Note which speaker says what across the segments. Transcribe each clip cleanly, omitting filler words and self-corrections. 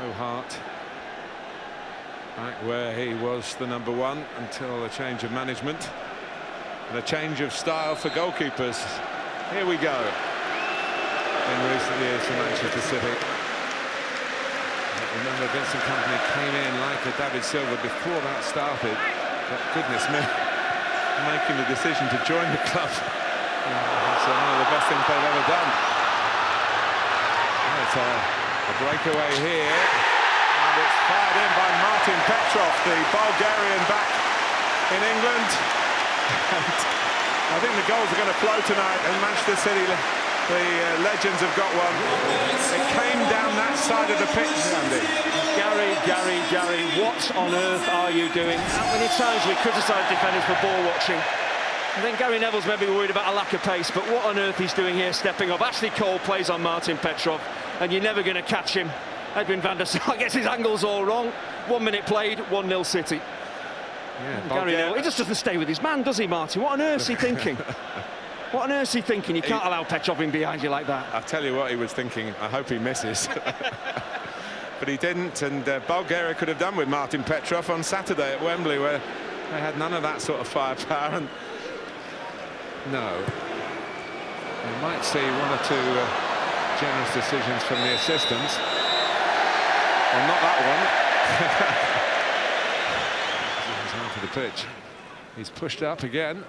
Speaker 1: Joe Hart, back where he was the #1 until a change of management and a change of style for goalkeepers. Here we go. In recent years for Manchester City. Remember, Vincent Kompany came in like a David Silva before that started. But goodness me, making the decision to join the club. It's one of the best things they've ever done. It's a breakaway here, and it's fired in by Martin Petrov, the Bulgarian back in England. And I think the goals are going to flow tonight, and Manchester City, the legends have got one. It came down that side of the pitch, Andy.
Speaker 2: Gary, what on earth are you doing? How many times we criticise defenders for ball watching? I think Gary Neville's maybe worried about a lack of pace, but what on earth he's doing here, stepping up. Ashley Cole plays on Martin Petrov, and you're never going to catch him. Edwin van der Sar gets his angles all wrong. 1 minute played, 1-0 City.
Speaker 1: Yeah,
Speaker 2: Gary Neville, he just doesn't stay with his man, does he, Martin? What on earth is he thinking? What on earth is he thinking? You can't allow Petrov in behind you like that.
Speaker 1: I'll tell you what he was thinking. I hope he misses. But he didn't, and Bulgaria could have done with Martin Petrov on Saturday at Wembley, where they had none of that sort of firepower. And no, you might see 1 or 2 generous decisions from the assistants. Well, not that one. He's half of the pitch. He's pushed up again.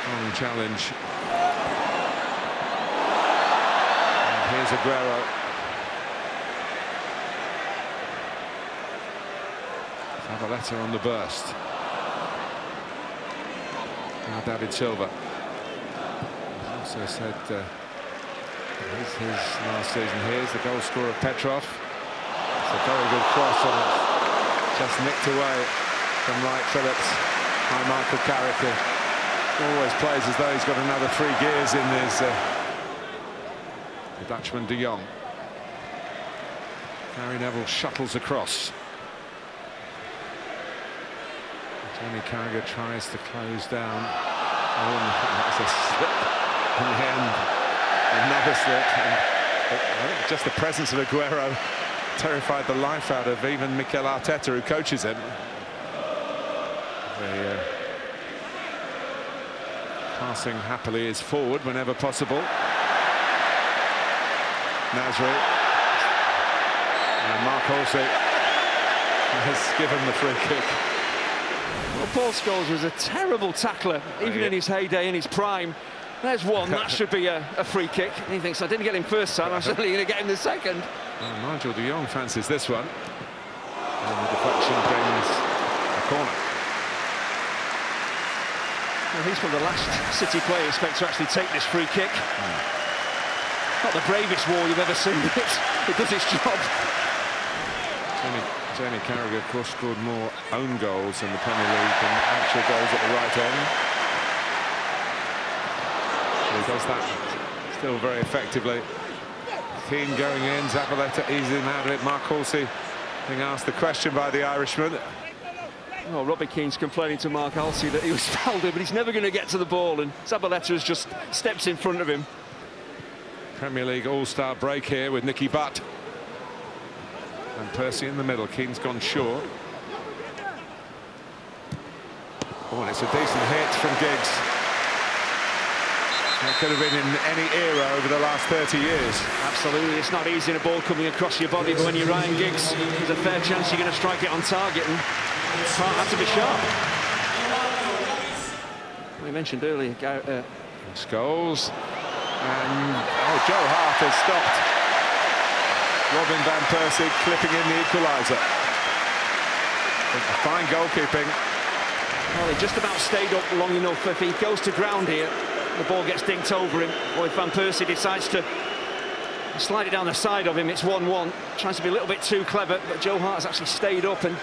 Speaker 1: Long challenge. And here's Agüero. Zabaleta on the burst. Now David Silva. He also said it's his last season. Here's the goal scorer Petrov. It's a very good cross, and it's just nicked away from Wright-Phillips by Michael Carrick. Always plays as though he's got another 3 gears in his the Dutchman de Jong. Gary Neville shuttles across. Jamie Carragher tries to close down. Oh, that's a slip in the end. Another slip. And I think just the presence of Agüero terrified the life out of even Mikel Arteta, who coaches him. Passing happily is forward whenever possible. Nasri. And Mark Halsey has given the free kick.
Speaker 2: Well, Paul Scholes was a terrible tackler, even in his heyday, in his prime. There's one, that should be a free kick. And he thinks, I didn't get him first time, I'm certainly going to get him the second.
Speaker 1: Well, Nigel de Jong fancies this one. And the deflection brings a corner.
Speaker 2: Well, he's from the last City player you expect to actually take this free kick. Not the bravest wall you've ever seen, but it does its job.
Speaker 1: Jamie Carragher, of course, scored more own goals in the Premier League than actual goals at the right end. He does that still very effectively. Keane going in, Zabaleta easing out of it. Mark Halsey being asked the question by the Irishman.
Speaker 2: Well, Robbie Keane's complaining to Mark Halsey that he was fouled, but he's never going to get to the ball, and Zabaleta has just stepped in front of him.
Speaker 1: Premier League all-star break here with Nicky Butt. And Persie in the middle. Keane's gone short. Oh, and it's a decent hit from Giggs. That could have been in any era over the last 30 years.
Speaker 2: Absolutely, it's not easy in a ball coming across your body, but when you're Ryan Giggs, there's a fair chance you're going to strike it on target, and Hart had to be sharp. We mentioned earlier,
Speaker 1: Scholes, and Joe Hart has stopped Robin van Persie clipping in the equaliser. Fine goalkeeping.
Speaker 2: Well, he just about stayed up long enough. If he goes to ground here, the ball gets dinked over him, or if Van Persie decides to slide it down the side of him, it's 1-1. Tries to be a little bit too clever, but Joe Hart has actually stayed up. And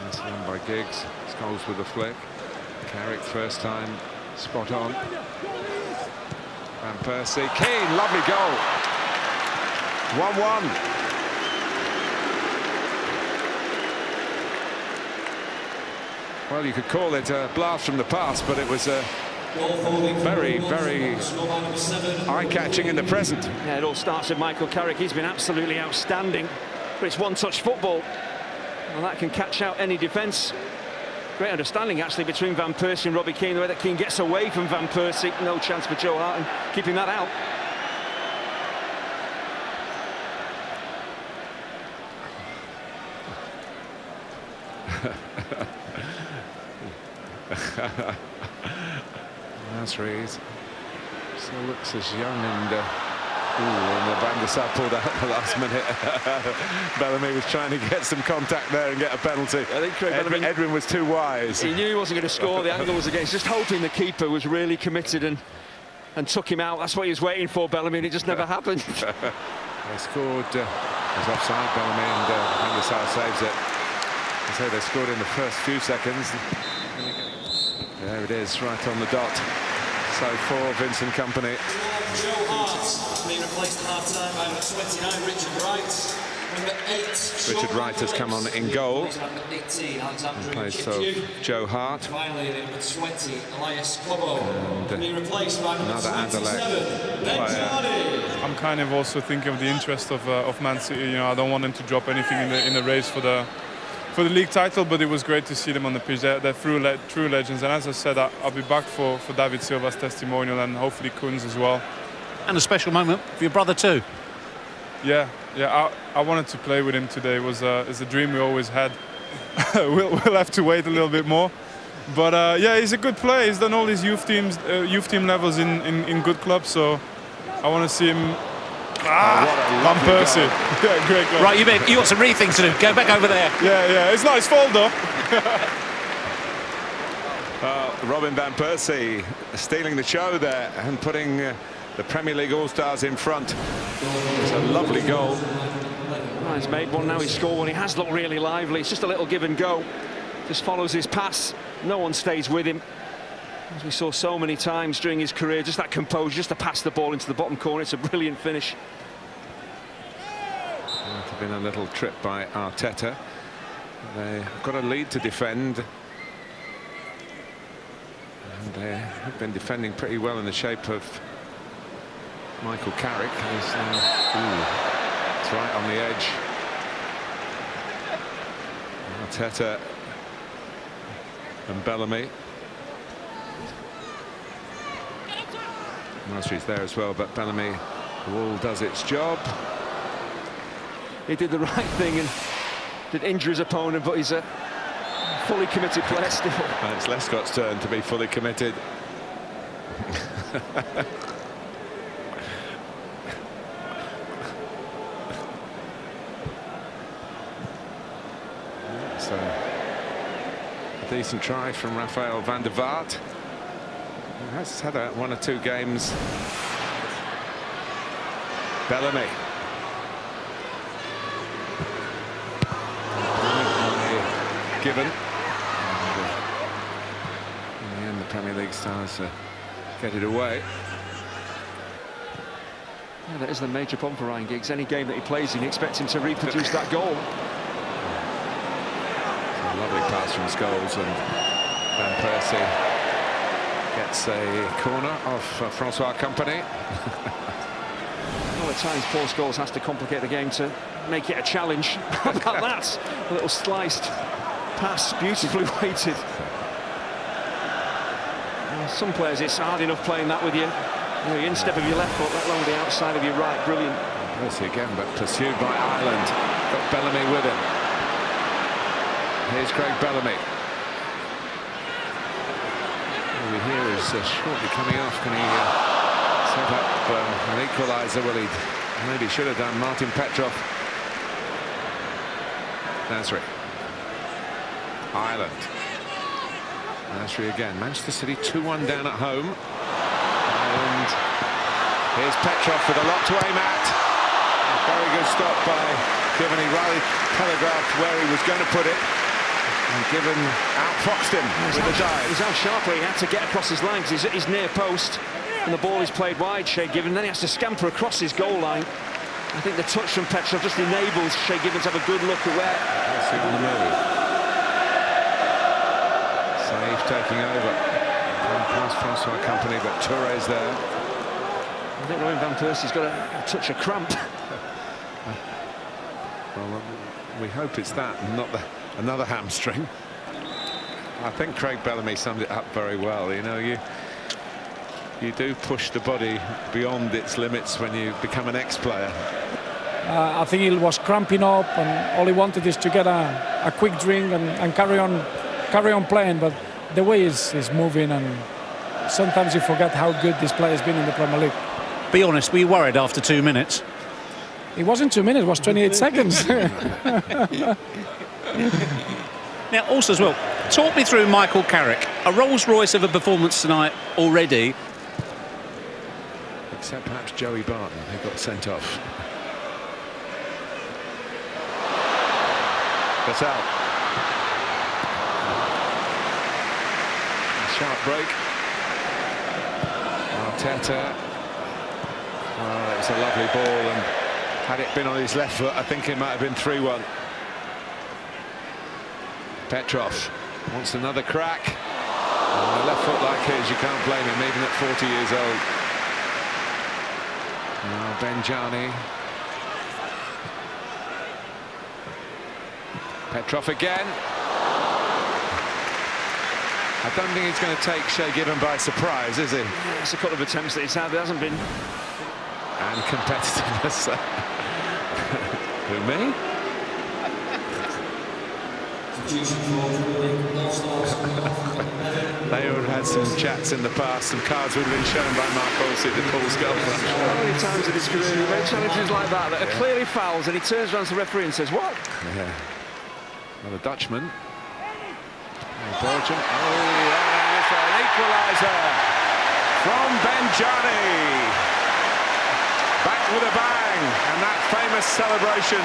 Speaker 1: that's won by Giggs. Scholes with a flick. Carrick first time, spot on. Van Persie, Keane, lovely goal. 1-1. well, you could call it a blast from the past, but it was very, very eye-catching in the present.
Speaker 2: Yeah, it all starts with Michael Carrick. He's been absolutely outstanding, but it's one-touch football, and that can catch out any defence. Great understanding, actually, between Van Persie and Robbie Keane. The way that Keane gets away from Van Persie, no chance for Joe Hart, and keeping that out.
Speaker 1: Nasri still looks as young, and the Van der Sar pulled out at the last minute. Bellamy was trying to get some contact there and get a penalty. I think Edwin was too wise.
Speaker 2: He knew he wasn't going to score. The angle was against. Just hoping the keeper was really committed and took him out. That's what he was waiting for, Bellamy, and it just never happened.
Speaker 1: They scored. It was offside, Bellamy, and Van der Sar saves it. So they scored in the first few seconds. There it is, right on the dot. So for Vincent Kompany.
Speaker 3: Joe Hart being replaced at half-time by number 29, Richard Wright. Number 8,
Speaker 1: Richard Wright has come on in goal. In place of Joe Hart.
Speaker 3: Finally, number 20, Elias Kobo.
Speaker 1: And
Speaker 3: being replaced by
Speaker 1: another Anderlecht player.
Speaker 4: I'm kind of also thinking of the interest of Man City. You know, I don't want them to drop anything in the race for the league title, but it was great to see them on the pitch. They're true legends, and as I said, I'll be back for David Silva's testimonial, and hopefully Koen's as well.
Speaker 5: And a special moment for your brother too.
Speaker 4: Yeah, I wanted to play with him today. It was a dream we always had. we'll have to wait a little bit more, but yeah, he's a good player. He's done all his youth team levels in good clubs, so I want to see him. Van Persie. Yeah, great goal.
Speaker 5: Right, you got some rethink to do. Go back over there.
Speaker 4: Yeah, it's not his fault though.
Speaker 1: Robin van Persie stealing the show there and putting the Premier League All-Stars in front. It's a lovely goal.
Speaker 2: Well, he's made one, now he's scored one. He has looked really lively. It's just a little give and go. Just follows his pass. No one stays with him. As we saw so many times during his career, just that composure, just to pass the ball into the bottom corner. It's a brilliant finish.
Speaker 1: Might have been a little trip by Arteta. They've got a lead to defend. And they have been defending pretty well in the shape of Michael Carrick. It's right on the edge. Arteta and Bellamy. Nasri's there as well, but Bellamy, the wall does its job.
Speaker 2: He did the right thing and did injure his opponent, but he's a fully committed player still.
Speaker 1: It's Lescott's turn to be fully committed. So a decent try from Rafael van der Vaart. He has had one or two games. Bellamy. Given. In the end, the Premier League stars get it away.
Speaker 2: Yeah, that is the major problem for Ryan Giggs. Any game that he plays in, you expect him to reproduce that goal.
Speaker 1: A lovely pass from Scholes, and Van Persie gets a corner off Francois Kompany.
Speaker 2: All the times Paul Scholes has to complicate the game to make it a challenge. How about that? A little sliced pass, beautifully weighted. Some players, it's hard enough playing that with your instep of your left foot, let alone the outside of your right. Brilliant.
Speaker 1: Percy again, but pursued by Ireland. Got Bellamy with him. Here's Craig Bellamy. Over here is shortly coming off. Can he set up an equaliser? Well, he maybe should have done. Martin Petrov. Nasri. Ireland. Nasri again. Manchester City 2-1 down at home. And here's Petrov with a lot to aim at. A very good stop by Given. He rightly telegraphed where he was going to put it. And Given outfoxed him with the dive.
Speaker 2: He's how sharply he had to get across his line because he's near post. And the ball is played wide, Shay Given. Then he has to scamper across his goal line. I think the touch from Petrov just enables Shay Given to have a good look at where.
Speaker 1: On the move. Saif taking over. Past Francois Kompany, but Touré's there.
Speaker 2: I think Robin van Persie's got a touch of cramp.
Speaker 1: Well, we hope it's that, and not another hamstring. I think Craig Bellamy summed it up very well. You know, you do push the body beyond its limits when you become an ex-player.
Speaker 6: I think he was cramping up, and all he wanted is to get a quick drink and carry on playing. But the way he's moving, and sometimes you forget how good this player has been in the Premier League.
Speaker 5: Be honest, were you worried after 2 minutes?
Speaker 6: It wasn't 2 minutes, it was 28 seconds.
Speaker 5: Now, also as well, talk me through Michael Carrick. A Rolls-Royce of a performance tonight already.
Speaker 1: Except perhaps Joey Barton, who got sent off. That's out. A sharp break. Arteta. Oh, it was a lovely ball, and had it been on his left foot, I think it might have been 3-1. Petrov wants another crack. A left foot like his, you can't blame him, even at 40 years old. Now Benjani. Petrov again. I don't think he's going to take Shay Given by surprise, is he?
Speaker 2: Yeah, it's a couple of attempts that he's had. There hasn't been.
Speaker 1: And competitiveness. Who, me? They would have had some chats in the past, some cards would have been shown by Mark Halsey to Paul Scholes.
Speaker 2: How many times in his career he made challenges like that are clearly fouls, and he turns around to the referee and says, "What?"
Speaker 1: Yeah. Well, the Dutchman. Belgium. Oh, it's an equaliser from Benjani. Back with a bang, and that famous celebration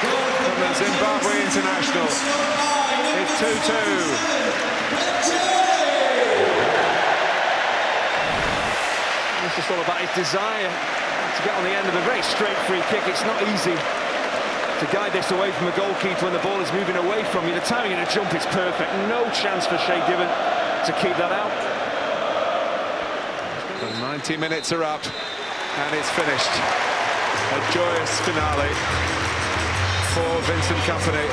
Speaker 1: from the Zimbabwe international. It's 2-2.
Speaker 2: It's just all about his desire to get on the end of a very straight free kick. It's not easy to guide this away from a goalkeeper when the ball is moving away from you. The timing in a jump is perfect. No chance for Shay Given to keep that out.
Speaker 1: The 90 minutes are up, and it's finished. A joyous finale for Vincent Kompany.